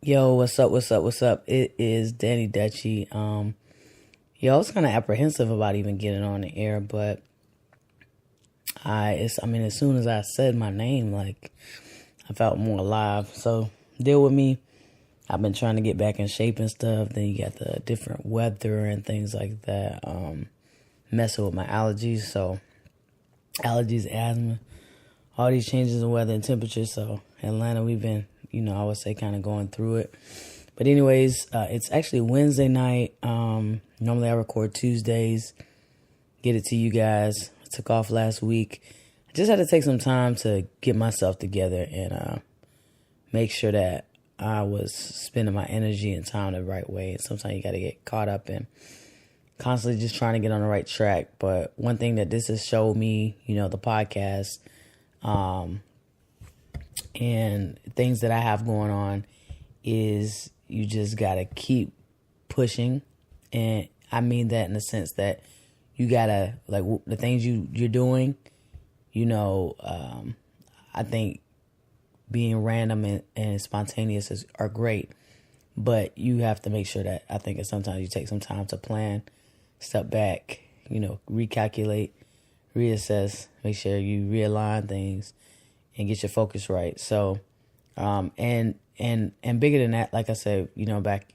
Yo, what's up? It is Danny Dutchy. I was kind of apprehensive about even getting on the air, but as soon as I said my name, like, I felt more alive. So deal with me. I've been trying to get back in shape and stuff. Then you got the different weather and things like that, messing with my allergies. So allergies, asthma, all these changes in weather and temperature. So Atlanta, we've been, I would say kind of going through it. But anyways, it's actually Wednesday night. Normally I record Tuesdays, get it to you guys. I took off last week. I just had to take some time to get myself together and make sure that I was spending my energy and time the right way. And sometimes you got to get caught up in constantly just trying to get on the right track. But one thing that this has showed me, the podcast, and things that I have going on is you just got to keep pushing. And I mean that in the sense that you got to, like, the things you're doing, I think being random and spontaneous are great. But you have to make sure that, I think, sometimes you take some time to plan, step back, recalculate, reassess, make sure you realign things and get your focus right. So, and bigger than that, like I said, back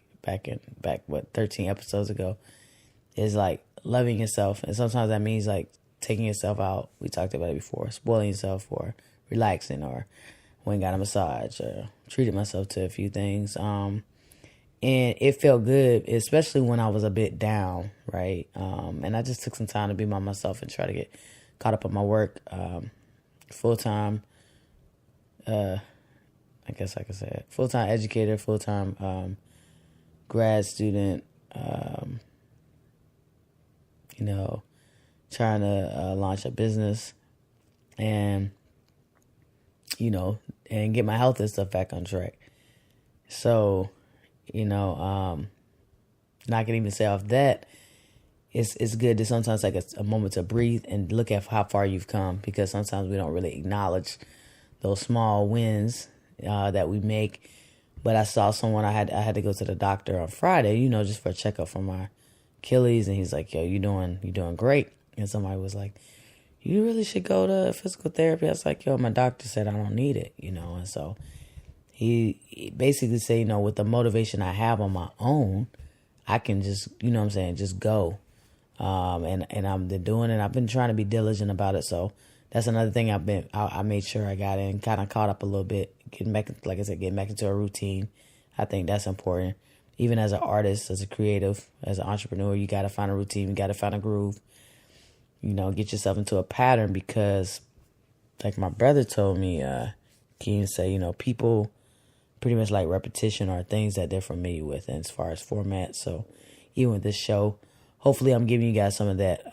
13 episodes ago, is like loving yourself. And sometimes that means like taking yourself out. We talked about it before, spoiling yourself or relaxing, or went and got a massage, or treated myself to a few things. And it felt good, especially when I was a bit down, right? And I just took some time to be by myself and try to get caught up on my work, full-time. I guess I could say it. Full-time educator, full-time grad student, trying to launch a business and, and get my health and stuff back on track. So, not gonna even say off that, it's good to sometimes take a moment to breathe and look at how far you've come, because sometimes we don't really acknowledge those small wins that we make. But I saw someone, I had to go to the doctor on Friday, just for a checkup for my Achilles, and he's like, yo, you doing great. And somebody was like, you really should go to physical therapy. I was like, yo, my doctor said I don't need it, and so he basically said, with the motivation I have on my own, I can just, just go. And I'm doing it. I've been trying to be diligent about it. So that's another thing I made sure I got in, kind of caught up a little bit, getting back into a routine. I think that's important. Even as an artist, as a creative, as an entrepreneur, you got to find a routine. You got to find a groove, get yourself into a pattern, because like my brother told me, Keen say, people pretty much like repetition or things that they're familiar with, and as far as format. So even with this show, hopefully I'm giving you guys some of that.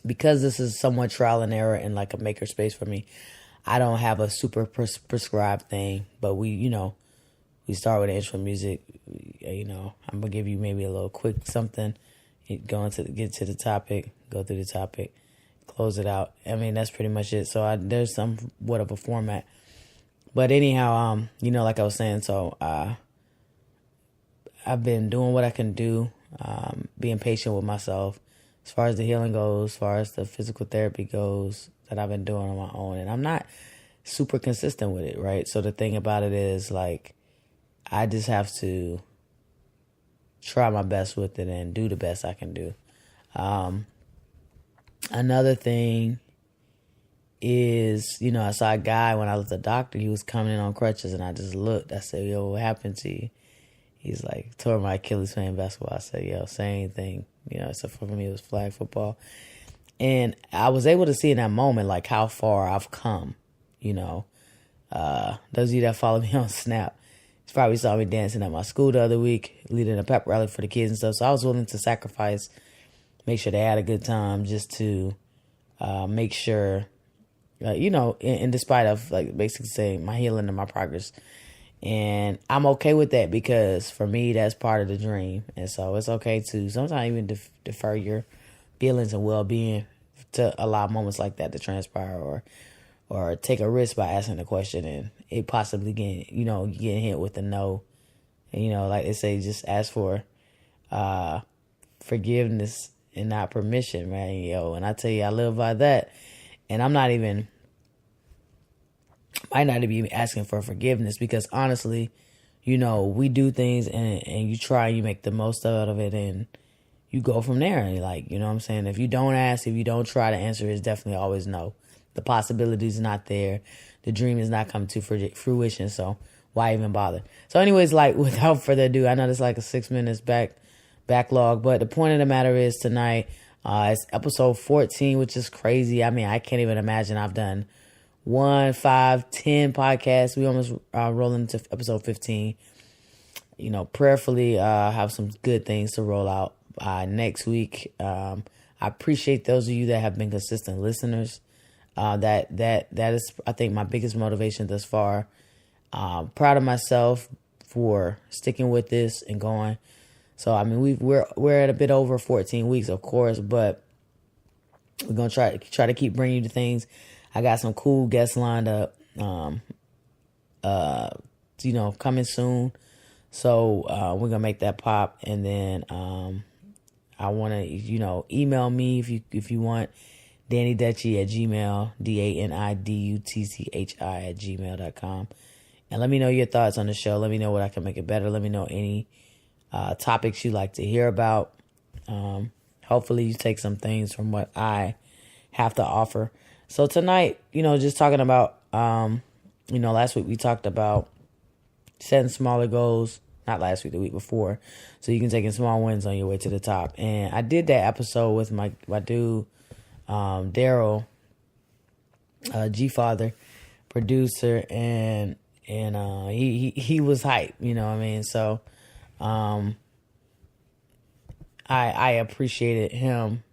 Because this is somewhat trial and error and like a maker space for me, I don't have a super prescribed thing, but we start with intro music. I'm going to give you maybe a little quick something, get to the topic, go through the topic, close it out. That's pretty much it. So there's somewhat of a format. But anyhow, like I was saying, so I've been doing what I can do, being patient with myself as far as the healing goes, as far as the physical therapy goes, that I've been doing on my own. And I'm not super consistent with it, right? So the thing about it is, like, I just have to try my best with it and do the best I can do. Another thing is, I saw a guy when I was at the doctor, he was coming in on crutches, and I just looked. I said, yo, what happened to you? He's like, tore my Achilles playing basketball. I said, yo, same thing. So for me, it was flag football. And I was able to see in that moment, like, how far I've come, Those of you that follow me on Snap, probably saw me dancing at my school the other week, leading a pep rally for the kids and stuff. So I was willing to sacrifice, make sure they had a good time, just to make sure, in despite of like basically saying my healing and my progress. And I'm okay with that, because for me, that's part of the dream. And so it's okay to sometimes even defer your feelings and well-being to allow moments like that to transpire, or take a risk by asking a question and it possibly getting hit with a no. And, like they say, just ask for forgiveness and not permission, man. And I tell you, I live by that. And I'm not even, might not be asking for forgiveness, because honestly, we do things and you try, you make the most out of it, and you go from there. And like, what I'm saying? If you don't ask, if you don't try, the answer is definitely always no. The possibility is not there. The dream is not coming to fruition. So why even bother? So anyways, like, without further ado, I know there's like a 6 minutes backlog, but the point of the matter is tonight, it's episode 14, which is crazy. I mean, I can't even imagine I've done 1, 5, 10 podcasts. We almost rolling into episode 15. Prayerfully, have some good things to roll out next week. I appreciate those of you that have been consistent listeners. That is, I think, my biggest motivation thus far. Proud of myself for sticking with this and going. So I mean, we're at a bit over 14 weeks, of course, but we're gonna try to keep bringing you the things. I got some cool guests lined up, coming soon. So we're gonna make that pop, and then I want to email me if you want. DannyDutchy at Gmail, DANIDUTCHI at gmail.com. And let me know your thoughts on the show. Let me know what I can make it better. Let me know any topics you'd like to hear about. Hopefully you take some things from what I have to offer. So tonight, just talking about, last week we talked about setting smaller goals. Not last week, the week before. So you can take in small wins on your way to the top. And I did that episode with my dude, Daryl, G-Father, producer, and he was hype, you know what I mean? So I appreciated him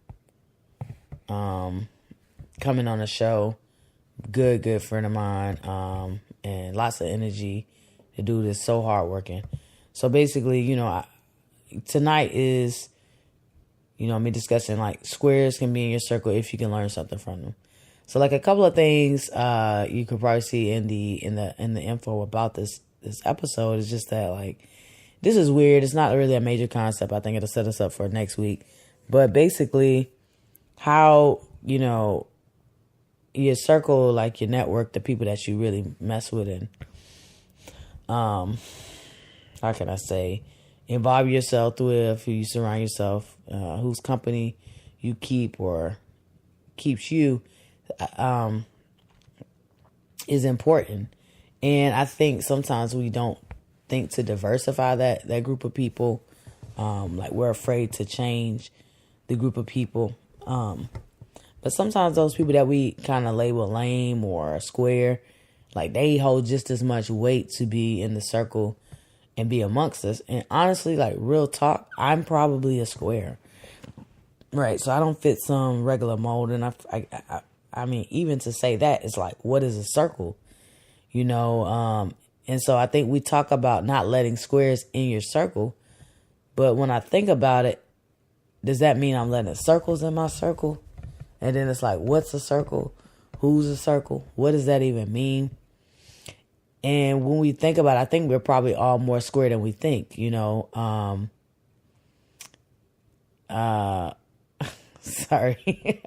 coming on the show. Good friend of mine, and lots of energy. The dude is so hardworking. So basically, tonight is me discussing like squares can be in your circle if you can learn something from them. So like a couple of things you could probably see in the info about this episode is just that, like, this is weird. It's not really a major concept. I think it'll set us up for next week. But basically, how your circle, like your network, the people that you really mess with, and how can I say, involve yourself with, who you surround yourself, whose company you keep or keeps you, is important. And I think sometimes we don't think to diversify that group of people. Like we're afraid to change the group of people. But sometimes those people that we kind of label lame or square, like they hold just as much weight to be in the circle and be amongst us. And honestly, like real talk, I'm probably a square, right? So I don't fit some regular mold. And I mean, even to say that, it's like, what is a circle? And so I think we talk about not letting squares in your circle. But when I think about it, does that mean I'm letting circles in my circle? And then it's like, what's a circle? Who's a circle? What does that even mean? And when we think about it, I think we're probably all more square than we think, sorry.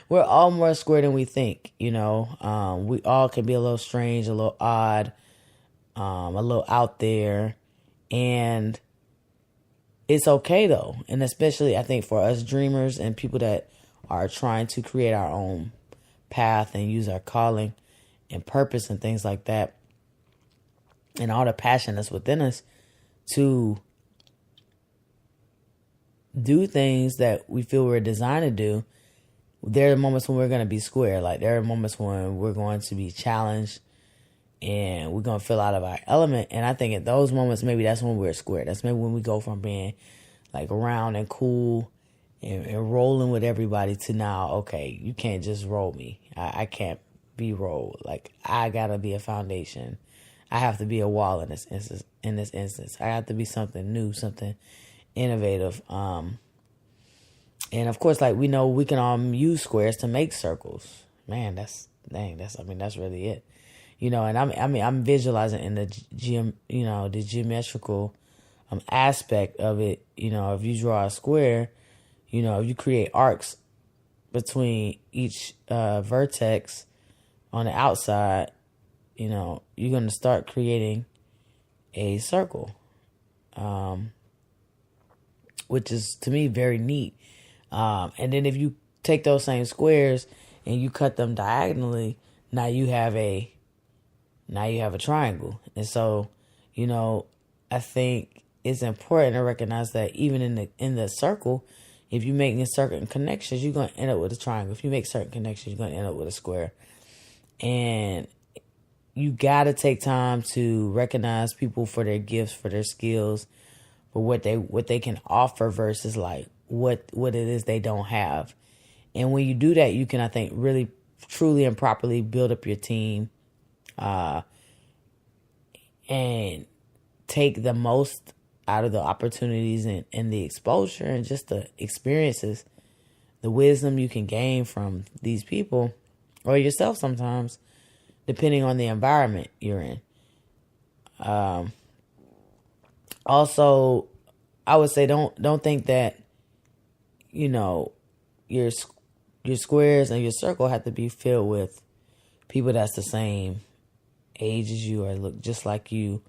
We're all more square than we think, We all can be a little strange, a little odd, a little out there. And it's okay, though. And especially, I think, for us dreamers and people that are trying to create our own path and use our calling and purpose and things like that, and all the passion that's within us to do things that we feel we're designed to do. There are moments when we're going to be square. Like there are moments when we're going to be challenged and we're going to feel out of our element. And I think at those moments, maybe that's when we're square. That's maybe when we go from being like around and cool and rolling with everybody to now, okay, you can't just roll me. I can't be rolled. Like, I got to be a foundation. I have to be a wall in this instance. I have to be something new, something innovative. And of course, like, we know we can all use squares to make circles. Man, that's really it. And I'm visualizing in the the geometrical aspect of it. If you draw a square, if you create arcs between each vertex on the outside, you're going to start creating a circle, which is, to me, very neat. And then if you take those same squares and you cut them diagonally, now you have a triangle. And so, I think it's important to recognize that even in the circle, if you're making certain connections, you're going to end up with a triangle. If you make certain connections, you're going to end up with a square. And you got to take time to recognize people for their gifts, for their skills, for what they can offer versus like what it is they don't have. And when you do that, you can, I think, really, truly and properly build up your team, and take the most out of the opportunities and the exposure and just the experiences, the wisdom you can gain from these people or yourself sometimes, depending on the environment you're in. Also, I would say don't think that, your squares and your circle have to be filled with people that's the same age as you or look just like you.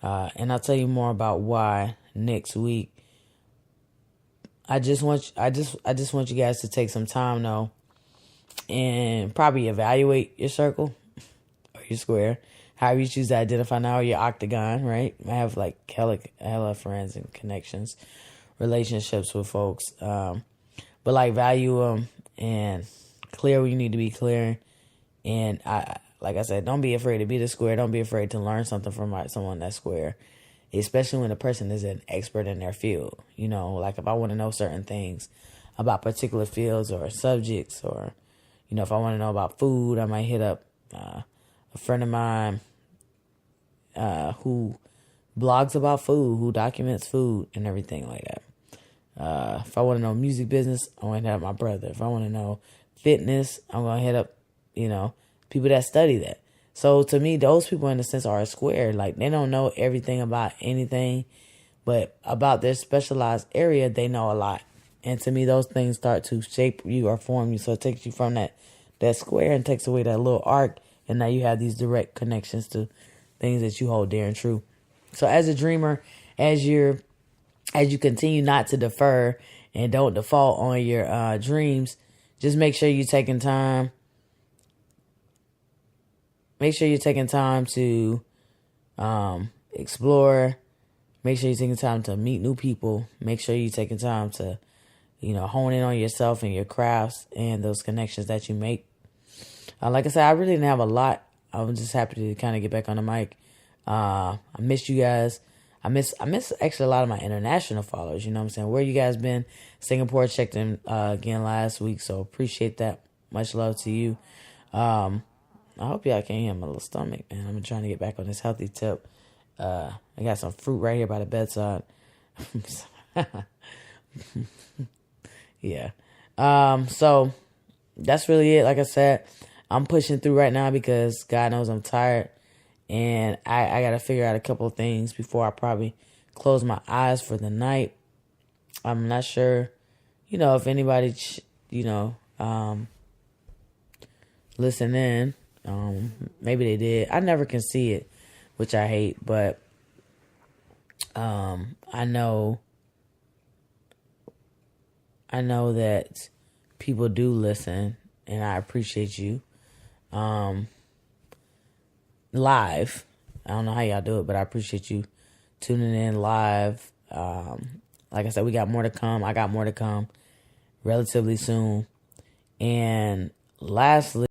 And I'll tell you more about why next week. I just want you guys to take some time though, and probably evaluate your circle or your square, however you choose to identify now, or your octagon, right? I have like hella friends and connections, relationships with folks, but like value them and clear what you need to be clear. And like I said, don't be afraid to be the square. Don't be afraid to learn something from someone that's square, especially when the person is an expert in their field. Like if I want to know certain things about particular fields or subjects, or, if I want to know about food, I might hit up a friend of mine who blogs about food, who documents food and everything like that. If I want to know music business, I'm going to hit up my brother. If I want to know fitness, I'm going to hit up, people that study that. So to me, those people in a sense are a square. Like they don't know everything about anything, but about their specialized area, they know a lot. And to me, those things start to shape you or form you. So it takes you from that square and takes away that little arc. And now you have these direct connections to things that you hold dear and true. So as a dreamer, as you continue not to defer and don't default on your dreams, just make sure you're taking time. Make sure you're taking time to explore. Make sure you're taking time to meet new people. Make sure you're taking time to, hone in on yourself and your crafts and those connections that you make. Like I said, I really didn't have a lot. I'm just happy to kind of get back on the mic. I missed you guys. I miss actually a lot of my international followers. You know what I'm saying? Where you guys been? Singapore checked in again last week, so appreciate that. Much love to you. I hope y'all can hear my little stomach, man. I'm trying to get back on this healthy tip. I got some fruit right here by the bedside. Yeah. So that's really it. Like I said, I'm pushing through right now because God knows I'm tired. And I got to figure out a couple of things before I probably close my eyes for the night. I'm not sure, if anybody, listen in. Maybe they did. I never can see it, which I hate. But I know that people do listen, and I appreciate you. Live. I don't know how y'all do it, but I appreciate you tuning in live. Like I said, we got more to come. I got more to come relatively soon. And lastly,